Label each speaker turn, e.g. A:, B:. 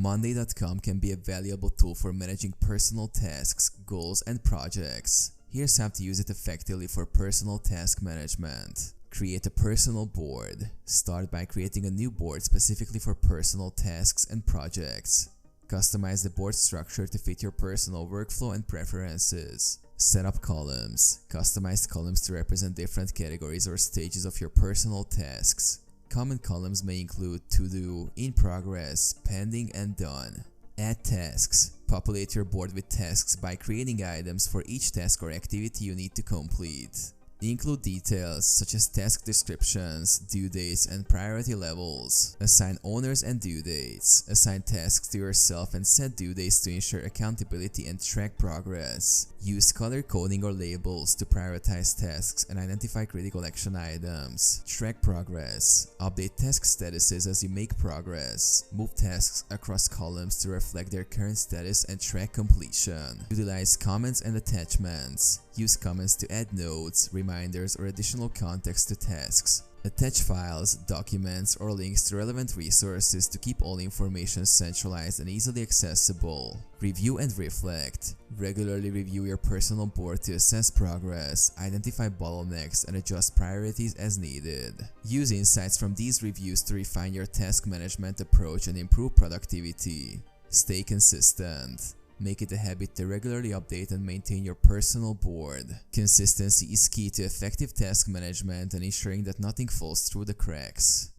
A: Monday.com can be a valuable tool for managing personal tasks, goals, and projects. Here's how to use it effectively for personal task management. Create a personal board. Start by creating a new board specifically for personal tasks and projects. Customize the board structure to fit your personal workflow and preferences. Set up columns. Customize columns to represent different categories or stages of your personal tasks. Common columns may include to-do, in progress, pending, and done. Add tasks. Populate your board with tasks by creating items for each task or activity you need to complete. Include details such as task descriptions, due dates, and priority levels. Assign owners and due dates. Assign tasks to yourself and set due dates to ensure accountability and track progress. Use color coding or labels to prioritize tasks and identify critical action items. Track progress. Update task statuses as you make progress. Move tasks across columns to reflect their current status and track completion. Utilize comments and attachments. Use comments to add notes, reminders, or additional context to tasks. Attach files, documents, or links to relevant resources to keep all information centralized and easily accessible. Review and reflect. Regularly review your personal board to assess progress, identify bottlenecks, and adjust priorities as needed. Use insights from these reviews to refine your task management approach and improve productivity. Stay consistent. Make it a habit to regularly update and maintain your personal board. Consistency is key to effective task management and ensuring that nothing falls through the cracks.